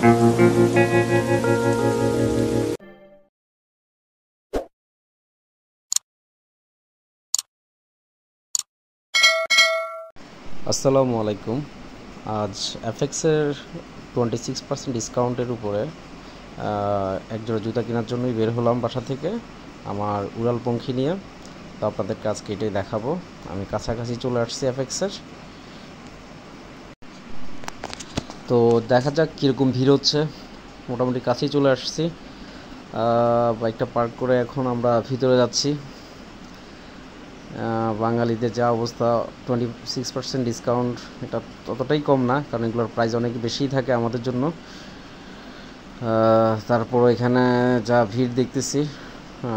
আসসালামু আলাইকুম। আজ এফএক্সের 26% ডিসকাউন্টের উপরে একজোড়া জুতা কেনার জন্যই বের হলাম বাসা থেকে আমার উড়ালপঙ্খী নিয়ে। তো আপনাদেরকে আজকে এটাই দেখাবো। আমি কাছাকাছি চলে আসছি এফএক্সের। তো দেখা যাক কীরকম ভিড় হচ্ছে। মোটামুটি কাছেই চলে আসছি। বাইকটা পার্ক করে এখন আমরা ভিতরে যাচ্ছি। বাঙালিদের যা অবস্থা, 26% ডিসকাউন্ট, এটা ততটাই কম না, কারণ এগুলোর প্রাইস অনেক বেশিই থাকে আমাদের জন্য। তারপরও এখানে যা ভিড় দেখতেছি,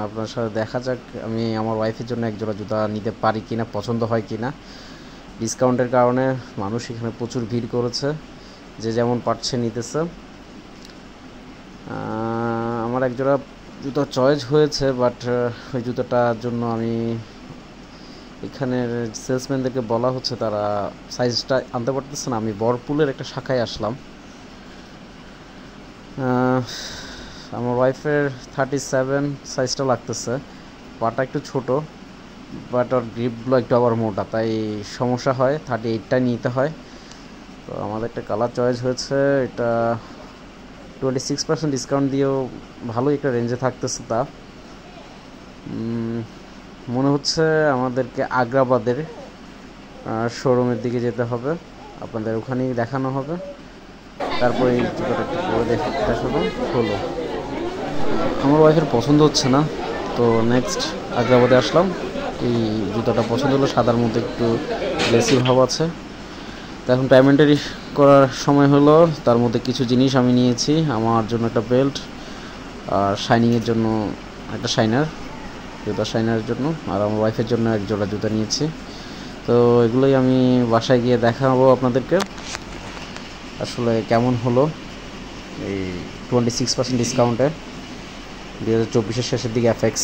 আপনার সাথে দেখা যাক আমি আমার ওয়াইফের জন্য একজোড়া জুতা নিতে পারি কিনা, পছন্দ হয় কিনা। ডিসকাউন্টের কারণে মানুষ এখানে প্রচুর ভিড় করেছে, যে যেমন পারছে নিতেছে। আমার একজোড়া জুতা চয়েস হয়েছে, বাট ওই জুতাটার জন্য আমি এখানের সেলসম্যানদেরকে বলা হচ্ছে তারা সাইজটা আনতে পারতেছে না। আমি বরপুলের একটা শাখায় আসলাম। আমার ওয়াইফের 37 সাইজটা লাগতেছে। পাটা একটু ছোট, বাট ওর গ্রিপগুলো একটু আবার মোটা, তাই সমস্যা হয়। 38টা নিতে হয়। তো আমাদের একটা কালার চয়েস হয়েছে, এটা 26% ডিসকাউন্ট দিয়েও ভালোই একটা রেঞ্জে থাকতেছে। তা মনে হচ্ছে আমাদেরকে আগ্রাবাদের শোরুমের দিকে যেতে হবে, আপনাদের ওখানেই দেখানো হবে। তারপরে এই জুতোটা একটু পরে দেখাবো হলো। আমার ওয়াইফের পছন্দ হচ্ছে না, তো নেক্সট আগ্রাবাদে আসলাম। এই জুতোটা পছন্দ হলো, সাদার মধ্যে একটু গ্লেসি ভাব আছে। তো এখন পেমেন্টারি করার সময় হলো। তার মধ্যে কিছু জিনিস আমি নিয়েছি। আমার জন্য একটা বেল্ট, আর শাইনিংয়ের জন্য একটা শাইনার, জুতা শাইনারের জন্য, আর আমার ওয়াইফের জন্য এক জোড়া জুতা নিয়েছি। তো এগুলোই আমি বাসায় গিয়ে দেখাবো আপনাদেরকে আসলে কেমন হলো এই 26% ডিসকাউন্টে 2024-এর শেষের দিকে এফএক্স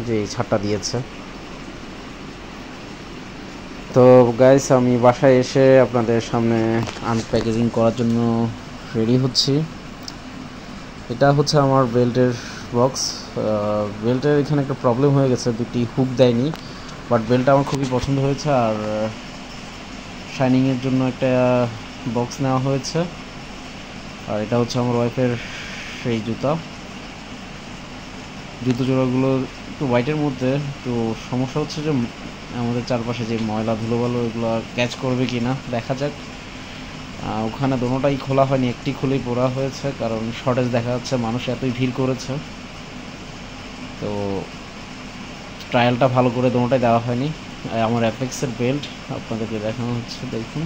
যে ছাড়টা দিয়েছে। তো গাইস, আমি বাসায় এসে আপনাদের সামনে আনপ্যাকেজিং করার জন্য রেডি হচ্ছি। এটা হচ্ছে আমার বেল্টের বক্স। বেল্টের এখানে একটা প্রবলেম হয়ে গেছে, দুটি হুক দেয়নি, বাট বেল্টটা আমার খুবই পছন্দ হয়েছে। আর শাইনিংয়ের জন্য একটা বক্স নেওয়া হয়েছে। আর এটা হচ্ছে আমার ওয়াইফের সেই জুতো জোড়াগুলো একটু হোয়াইটের মধ্যে। তো সমস্যা হচ্ছে যে আমাদের চারপাশে যে ময়লা ধুলোবালো এগুলো ক্যাচ করবে কি না, দেখা যাক। ওখানে দোনোটাই খোলা হয়নি, একটি খুলেই পড়া হয়েছে, কারণ শর্টেজ দেখা যাচ্ছে, মানুষ এতই ভিড় করেছে। তো ট্রায়ালটা ভালো করে দোনোটাই দেওয়া হয়নি। আমার অ্যাপেক্সের বেল্ট আপনাদেরকে দেখানো হচ্ছে, দেখুন।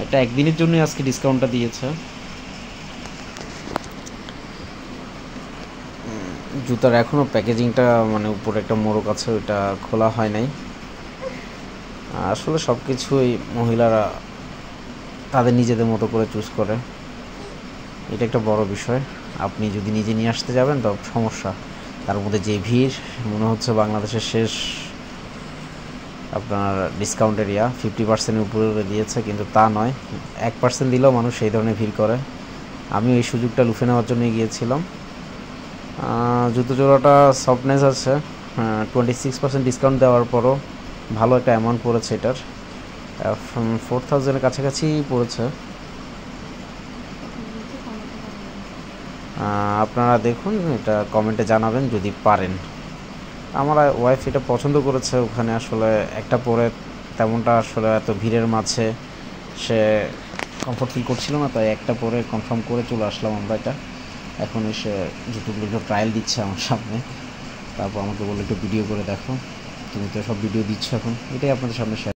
এটা একদিনের জন্যই আজকে ডিসকাউন্টটা দিয়েছে। জুতার এখনও প্যাকেজিংটা মানে উপরে একটা মোড়ক আছে, ওইটা খোলা হয় নাই। আসলে সব কিছুই মহিলারা তাদের নিজেদের মতো করে চুজ করে, এটা একটা বড় বিষয়। আপনি যদি নিজে নিয়ে আসতে যাবেন তো সমস্যা। তার মধ্যে যে ভিড়, মনে হচ্ছে বাংলাদেশের শেষ আপনার ডিসকাউন্ট এরিয়া। 50%-এর উপরে দিয়েছে, কিন্তু তা নয়, 1% দিলেও মানুষ সেই ধরনের ভিড় করে। আমি এই সুযোগটা লুফে নেওয়ার জন্যই গিয়েছিলাম। জুতো জোড়াটা সফটনেস আছে, 26% ডিসকাউন্ট দেওয়ার পরও ভালো একটা অ্যামাউন্ট পড়েছে। এটার 4000-এর কাছাকাছি পড়েছে। আপনারা দেখুন, এটা কমেন্টে জানাবেন যদি পারেন। আমার ওয়াইফ এটা পছন্দ করেছে। ওখানে আসলে একটা পরে তেমনটা আসলে এত ভিড়ের মাঝে সে কমফোর্ট ফিল করছিল না, তাই একটা পরে কনফার্ম করে চলে আসলাম আমরা। এটা এখন এসে জুতোগুলো একটু ট্রায়াল দিচ্ছে আমার সামনে। তারপর আমাকে বললো একটু ভিডিও করে দেখো, তুমি তো সব ভিডিও দিচ্ছ এখন, এটাই আপনাদের সামনে শেয়ার।